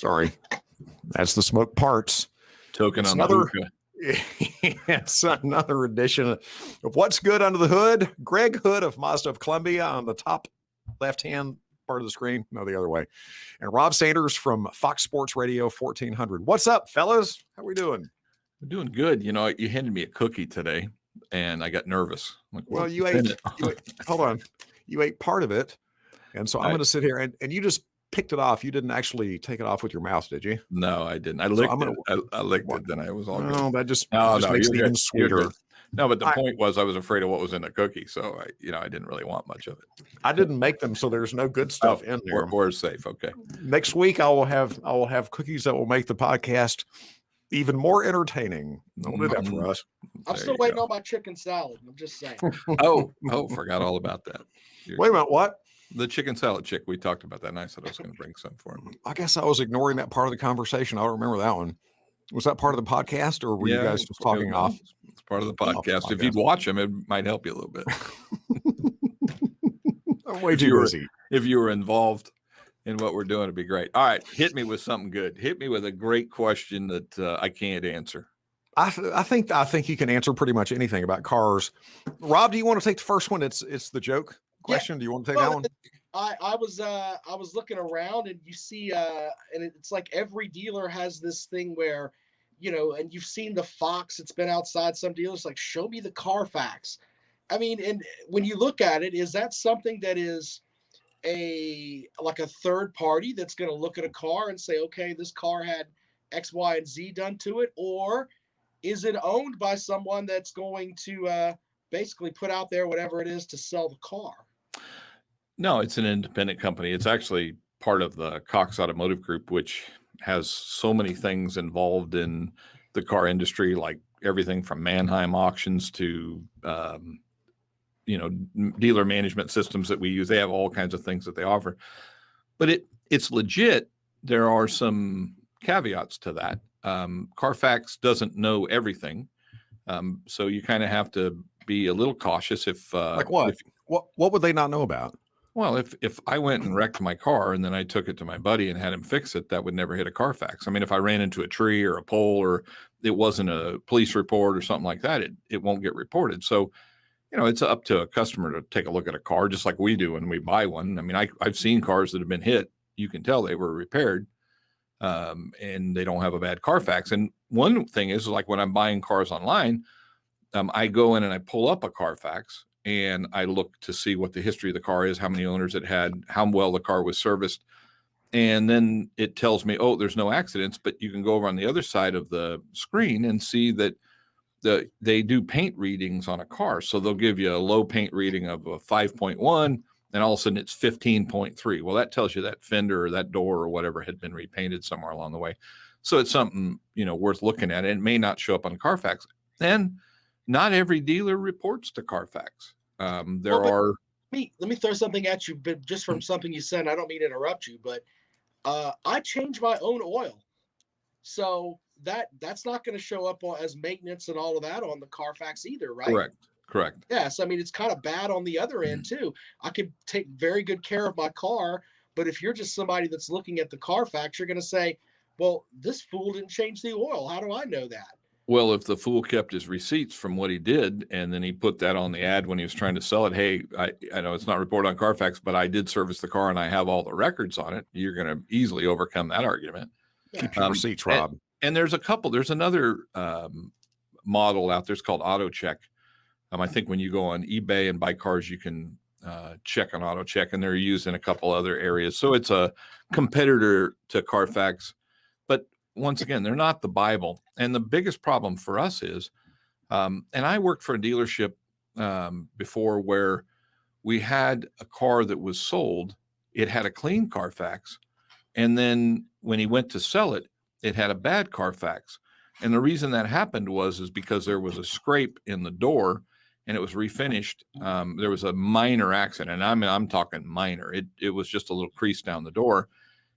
Sorry. That's the smoke parts. Token It's on the hookah. It's another edition of What's Good Under the Hood. Greg Hood of Mazda of Columbia on the top left-hand part of the screen. No, the other way. And Rob Sanders from Fox Sports Radio 1400. What's up, fellas? How we doing? We're doing good. You know, you handed me a cookie today, and I got nervous. I'm like, well, you ate hold on. You ate part of it. And so I'm going to sit here, and you just picked it off. You didn't actually take it off with your mouth, did you? No, I didn't. I licked it. I licked it, then I was all good. No, that just makes it even sweeter. No, but the point was I was afraid of what was in the cookie, so I didn't really want much of it. I didn't make them, so there's no good stuff in there. We're safe. Okay. Next week I will have cookies that will make the podcast even more entertaining. Don't do that for us. I'm still waiting on my chicken salad. I'm just saying. Oh, forgot all about that. Wait a minute, what? The chicken salad chick, we talked about that, and I said I was going to bring some for him. I guess I was ignoring that part of the conversation. I don't remember that one. Was that part of the podcast, or were you guys just talking off? It's part of the podcast. If you'd watch them, it might help you a little bit. I'm way too busy. If you were involved in what we're doing, it'd be great. All right, hit me with something good. Hit me with a great question that I can't answer. I think you can answer pretty much anything about cars. Rob, do you want to take the first one? It's the joke question. Do you want to take that one? I was looking around, and you see and it's like every dealer has this thing where, and you've seen the Fox. It's been outside some dealers like, show me the Carfax. I mean, and when you look at it, is that something that is a third party that's going to look at a car and say, okay, this car had X, Y, and Z done to it? Or is it owned by someone that's going to basically put out there whatever it is to sell the car? No, it's an independent company. It's actually part of the Cox Automotive Group, which has so many things involved in the car industry, like everything from Manheim auctions to, dealer management systems that we use. They have all kinds of things that they offer, but it's legit. There are some caveats to that. Carfax doesn't know everything. So you kind of have to be a little cautious. Like what? What would they not know about? Well, if I went and wrecked my car and then I took it to my buddy and had him fix it, that would never hit a Carfax. I mean, if I ran into a tree or a pole or it wasn't a police report or something like that, it won't get reported. So, it's up to a customer to take a look at a car just like we do when we buy one. I mean, I've seen cars that have been hit. You can tell they were repaired and they don't have a bad Carfax. And one thing is like when I'm buying cars online, I go in and I pull up a Carfax and I look to see what the history of the car is, how many owners it had, how well the car was serviced. And then it tells me, oh, there's no accidents, but you can go over on the other side of the screen and see that they do paint readings on a car. So they'll give you a low paint reading of a 5.1 and all of a sudden it's 15.3. Well, that tells you that fender or that door or whatever had been repainted somewhere along the way. So it's something, worth looking at. It may not show up on Carfax. And not every dealer reports to Carfax. Let me throw something at you, but just from something you said. I don't mean to interrupt you, but I change my own oil, so that's not going to show up as maintenance and all of that on the Carfax either, right? Correct. Yes, I mean it's kind of bad on the other end too. I could take very good care of my car, but if you're just somebody that's looking at the Carfax, you're going to say, "Well, this fool didn't change the oil. How do I know that?" Well, if the fool kept his receipts from what he did, and then he put that on the ad when he was trying to sell it, hey, I know it's not reported on Carfax, but I did service the car and I have all the records on it, you're going to easily overcome that argument. Keep your receipts, Rob. And there's another model out there. It's called Auto Check. I think when you go on eBay and buy cars, you can check on Auto Check, and they're used in a couple other areas. So it's a competitor to Carfax. But once again, they're not the Bible. And the biggest problem for us is, and I worked for a dealership before where we had a car that was sold. It had a clean Carfax. And then when he went to sell it, it had a bad Carfax. And the reason that happened is because there was a scrape in the door and it was refinished. There was a minor accident. And I'm talking minor. It was just a little crease down the door,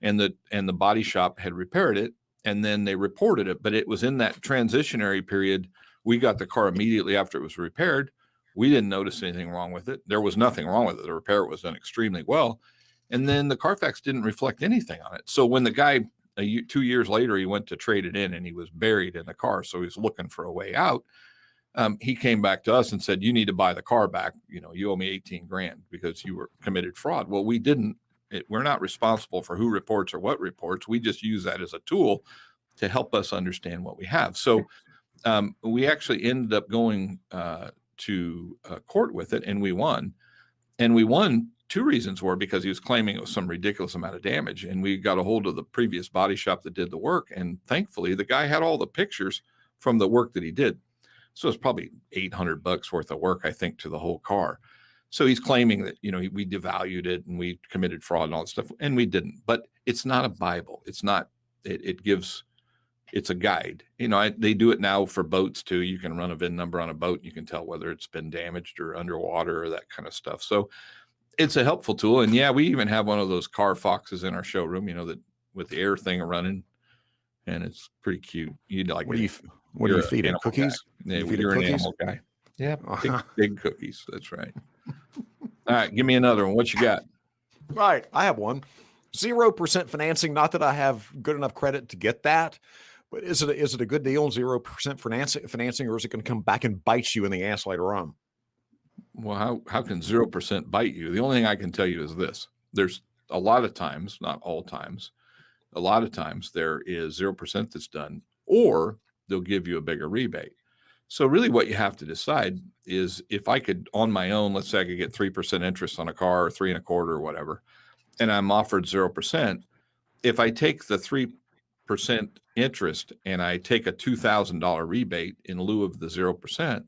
and the body shop had repaired it. And then they reported it, but it was in that transitionary period. We got the car immediately after it was repaired. We didn't notice anything wrong with it. There was nothing wrong with it. The repair was done extremely well. And then the Carfax didn't reflect anything on it. So when the guy a year, 2 years later, he went to trade it in and he was buried in the car. So he was looking for a way out. He came back to us and said, you need to buy the car back. You owe me 18 grand because you were committed fraud. Well, we didn't. We're not responsible for who reports or what reports. We just use that as a tool to help us understand what we have. So we actually ended up going to court with it, and we won. And we won. Two reasons were because he was claiming it was some ridiculous amount of damage, and we got a hold of the previous body shop that did the work. And thankfully, the guy had all the pictures from the work that he did. So it's probably $800 worth of work, I think, to the whole car. So he's claiming that, we devalued it and we committed fraud and all that stuff, and we didn't. But it's not a Bible. It's not. It's a guide. They do it now for boats too. You can run a VIN number on a boat. And you can tell whether it's been damaged or underwater or that kind of stuff. So it's a helpful tool. And yeah, we even have one of those Carfaxes in our showroom, that with the air thing running, and it's pretty cute. You'd like. What do you feed it? Cookies? Yeah, you're an animal guy. Yeah, big cookies. That's right. All right, give me another one. What you got? Right, I have one. 0% financing. Not that I have good enough credit to get that, but is it a good deal? 0% financing, or is it going to come back and bite you in the ass later on? Well, how can 0% bite you? The only thing I can tell you is this: there's a lot of times, not all times, a lot of times there is 0% that's done, or they'll give you a bigger rebate. So really what you have to decide is, if I could, on my own, let's say I could get 3% interest on a car, or 3.25% or whatever, and I'm offered 0%. If I take the 3% interest and I take a $2,000 rebate in lieu of the 0%,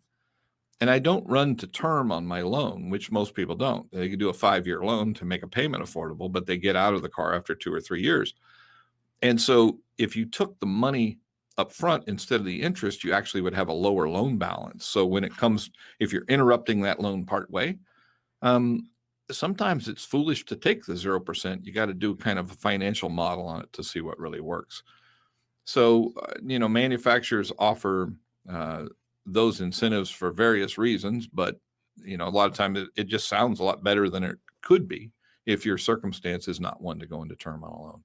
and I don't run to term on my loan, which most people don't. They can do a 5-year loan to make a payment affordable, but they get out of the car after 2 or 3 years. And so if you took the money up front instead of the interest, you actually would have a lower loan balance. So when it comes, if you're interrupting that loan part way, sometimes it's foolish to take the 0%. You got to do kind of a financial model on it to see what really works. So, manufacturers offer those incentives for various reasons, but, a lot of times it just sounds a lot better than it could be if your circumstance is not one to go into term on a loan.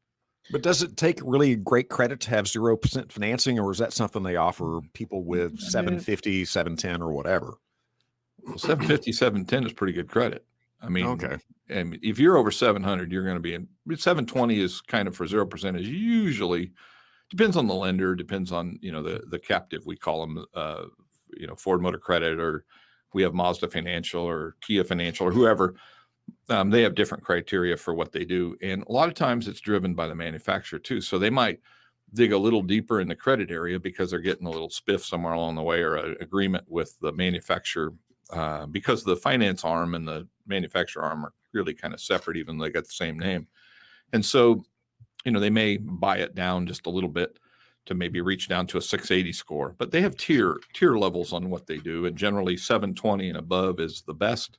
But does it take really great credit to have 0% financing, or is that something they offer people with 750, 710 or whatever? Well, 750, 710 is pretty good credit. I mean, okay. And if you're over 700, you're going to be in. 720 is kind of for 0% is usually, depends on the lender, depends on, the captive, we call them, Ford Motor Credit, or we have Mazda Financial or Kia Financial or whoever. They have different criteria for what they do. And a lot of times it's driven by the manufacturer too. So they might dig a little deeper in the credit area because they're getting a little spiff somewhere along the way, or an agreement with the manufacturer, because the finance arm and the manufacturer arm are really kind of separate, even though they got the same name. And so, they may buy it down just a little bit to maybe reach down to a 680 score, but they have tier levels on what they do. And generally 720 and above is the best.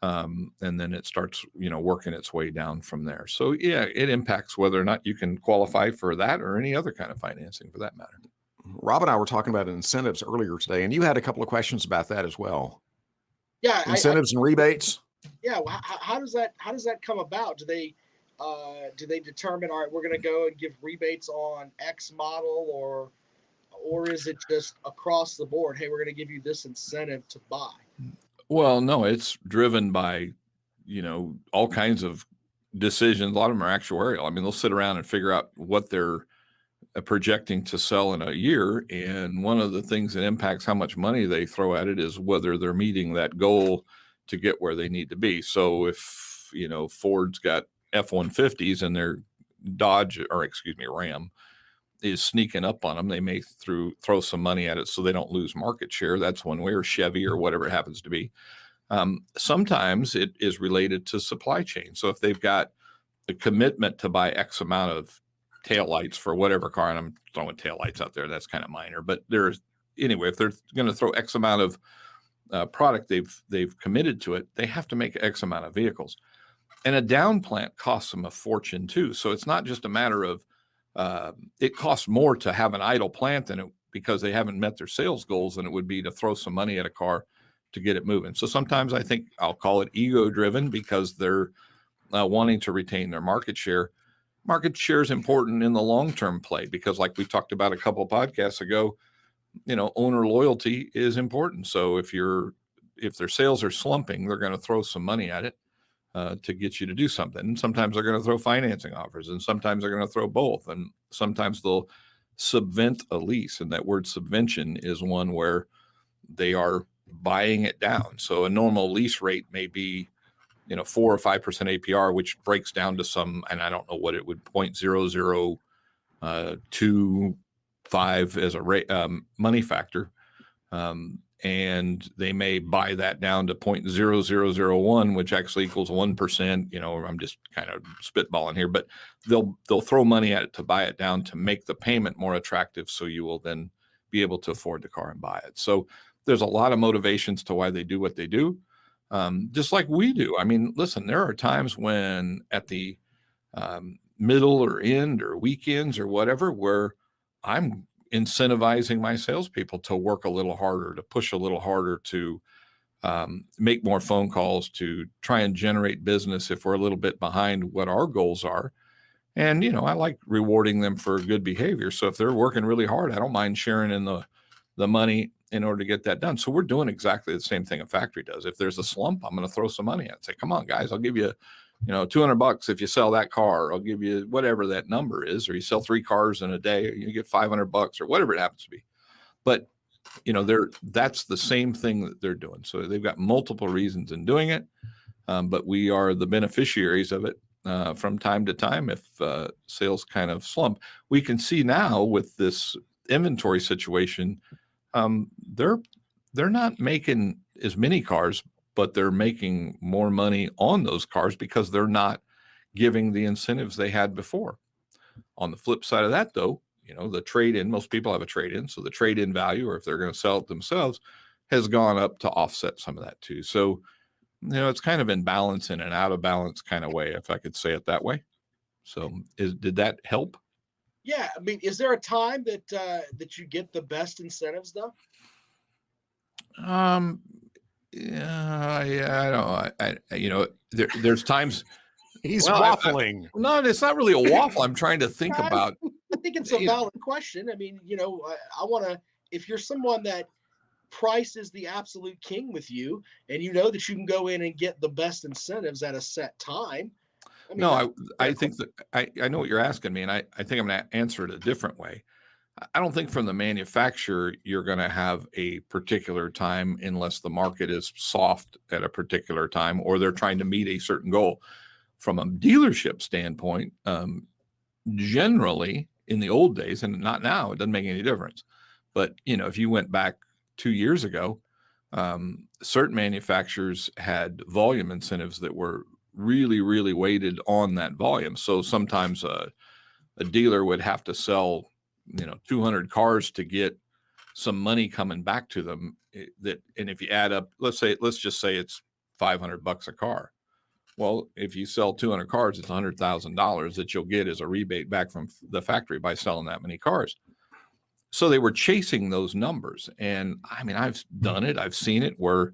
And then it starts, working its way down from there. So yeah, it impacts whether or not you can qualify for that or any other kind of financing for that matter. Rob and I were talking about incentives earlier today, and you had a couple of questions about that as well. Yeah, incentives and rebates. Yeah, how does that come about? Do they determine, all right, we're going to go and give rebates on X model, or is it just across the board? Hey, we're going to give you this incentive to buy. Well, no, it's driven by, all kinds of decisions. A lot of them are actuarial. I mean, they'll sit around and figure out what they're projecting to sell in a year. And one of the things that impacts how much money they throw at it is whether they're meeting that goal to get where they need to be. So if, Ford's got F-150s and their Ram is sneaking up on them, they may throw some money at it so they don't lose market share. That's one way, or Chevy or whatever it happens to be. Sometimes it is related to supply chain. So if they've got a commitment to buy X amount of taillights for whatever car, and I'm throwing taillights out there, that's kind of minor, but anyway, if they're going to throw X amount of product, they've committed to it, they have to make X amount of vehicles. And a down plant costs them a fortune too. So it's not just a matter of, it costs more to have an idle plant because they haven't met their sales goals than it would be to throw some money at a car to get it moving. So sometimes I think I'll call it ego driven because they're wanting to retain their market share. market share is important in the long-term play because, like we talked about a couple of podcasts ago, owner loyalty is important. So if their sales are slumping, they're going to throw some money at it to get you to do something. And sometimes they're going to throw financing offers, and sometimes they're going to throw both, and sometimes they'll subvent a lease. And that word subvention is one where they are buying it down. So a normal lease rate may be 4 or 5% APR, which breaks down to some, and I don't know what it would 0.0025 as a rate money factor. And they may buy that down to 0.0001, which actually equals 1%. I'm just kind of spitballing here, but they'll throw money at it to buy it down to make the payment more attractive, so you will then be able to afford the car and buy it. So there's a lot of motivations to why they do what they do, just like we do. I mean, listen, there are times when at the middle or end or weekends or whatever, where I'm incentivizing my salespeople to work a little harder, to push a little harder, to make more phone calls, to try and generate business if we're a little bit behind what our goals are. And, I like rewarding them for good behavior. So if they're working really hard, I don't mind sharing in the money in order to get that done. So we're doing exactly the same thing a factory does. If there's a slump, I'm going to throw some money at it. Say, come on, guys, I'll give you, $200 if you sell that car. I'll give you whatever that number is, or you sell 3 cars in a day, you get $500 or whatever it happens to be. But, that's the same thing that they're doing. So they've got multiple reasons in doing it. But we are the beneficiaries of it from time to time if sales kind of slump. We can see now with this inventory situation, they're not making as many cars, but they're making more money on those cars because they're not giving the incentives they had before. On the flip side of that, though, the trade-in, most people have a trade-in. So the trade-in value, or if they're going to sell it themselves, has gone up to offset some of that too. So, it's kind of in balance, in an out of balance kind of way, if I could say it that way. So did that help? Yeah. I mean, is there a time that you get the best incentives though? Yeah, I don't. There's times. He's Well, waffling. No, it's not really a waffle. I'm trying to think about. I think it's a valid question. I mean, I want to. If you're someone that price is the absolute king with you, and you know that you can go in and get the best incentives at a set time. I mean, No, I think that I know what you're asking me, and I think I'm going to answer it a different way. I don't think from the manufacturer you're going to have a particular time unless the market is soft at a particular time or they're trying to meet a certain goal. From a dealership standpoint, generally in the old days, and not now, it doesn't make any difference. But, if you went back 2 years ago, certain manufacturers had volume incentives that were really, really weighted on that volume. So sometimes a dealer would have to sell 200 cars to get some money coming back to them. And if you add up, let's just say it's $500 a car. Well, if you sell 200 cars, it's $100,000 that you'll get as a rebate back from the factory by selling that many cars. So they were chasing those numbers. And I mean, I've done it. I've seen it where,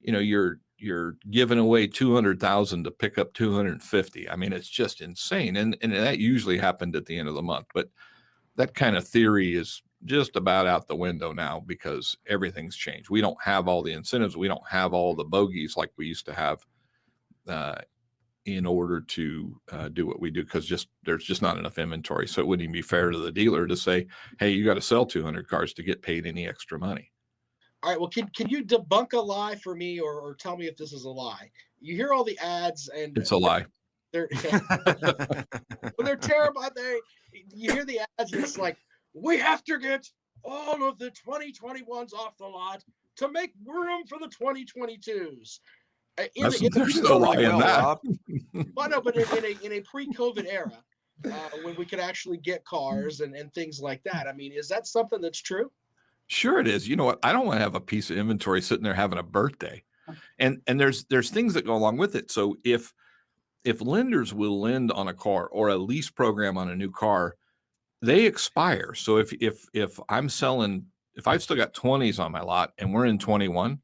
you're giving away 200,000 to pick up 250. I mean, it's just insane. And that usually happened at the end of the month. But that kind of theory is just about out the window now because everything's changed. We don't have all the incentives. We don't have all the bogeys like we used to have in order to do what we do, because there's just not enough inventory. So it wouldn't even be fair to the dealer to say, hey, you got to sell 200 cars to get paid any extra money. All right. Well, can you debunk a lie for me, or tell me if this is a lie? You hear all the ads, and It's a lie. They're they're terrible. You hear the ads, and it's like, we have to get all of the 2021s off the lot to make room for the 2022s. There's no lie in that. Well, no, but in a pre-COVID era, when we could actually get cars and things like that. I mean, is that something that's true? Sure it is. You know what? I don't want to have a piece of inventory sitting there having a birthday. And there's things that go along with it. So if lenders will lend on a car or a lease program on a new car, they expire. So if I'm selling, if I've still got 20s on my lot and we're in 21,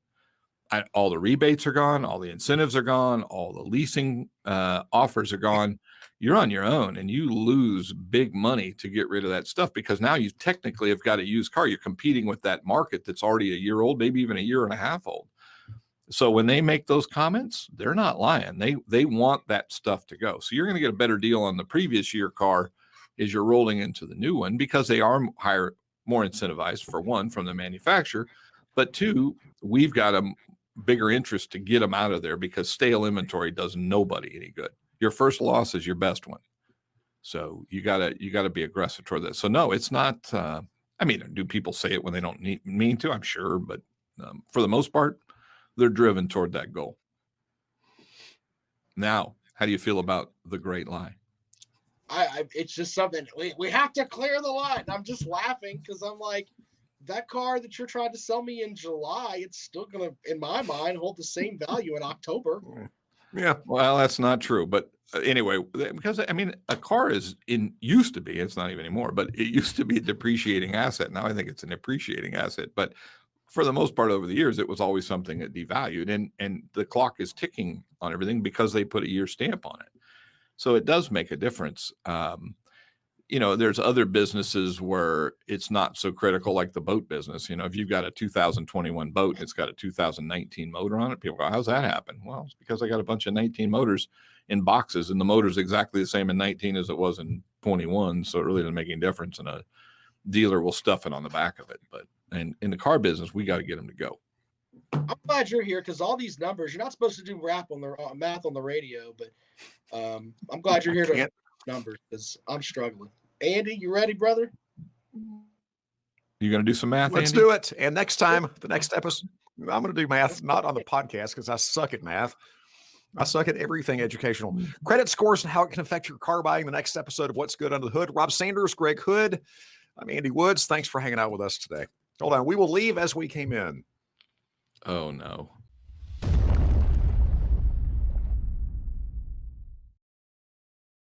all the rebates are gone, all the incentives are gone, all the leasing offers are gone. you're on your own and you lose big money to get rid of that stuff, because now you technically have got a used car. You're competing with that market that's already a year old, maybe even a year and a half old. So when they make those comments, they're not lying. They want that stuff to go. So you're going to get a better deal on the previous year car as you're rolling into the new one, because they are more incentivized, for one, from the manufacturer, but two, we've got a bigger interest to get them out of there, because stale inventory does nobody any good. Your first loss is your best one. So you gotta be aggressive toward that. So no, it's not. I mean, do people say it when they don't mean to? I'm sure, but for the most part, they're driven toward that goal. Now, how do you feel about the great lie? It's just something we have to clear the line. I'm just laughing because I'm like, that car that you're trying to sell me in July, it's still gonna, in my mind, hold the same value in October. Yeah. Well, that's not true. But anyway, because I mean, a car used to be, it's not even anymore, but it used to be a depreciating asset. Now I think it's an appreciating asset. But for the most part over the years, it was always something that devalued, and the clock is ticking on everything because they put a year stamp on it. So it does make a difference. There's other businesses where it's not so critical, like the boat business. If you've got a 2021 boat and it's got a 2019 motor on it, people go, how's that happen? Well, it's because I got a bunch of 19 motors in boxes, and the motor's exactly the same in 19 as it was in 21. So it really doesn't make any difference, and a dealer will stuff it on the back of it. But in the car business, we got to get them to go. I'm glad you're here, because all these numbers, you're not supposed to do math on the radio, but I'm glad you're here to numbers, because I'm struggling. Andy, you ready, brother? You going to do some math? Let's Andy? do it. And next time, the next episode, I'm going to do math, not on the podcast, because I suck at math. I suck at everything educational. Credit scores and how it can affect your car buying. The next episode of What's Good Under the Hood. Rob Sanders, Greg Hood. I'm Andy Woods. Thanks for hanging out with us today. Hold on. We will leave as we came in. Oh, no.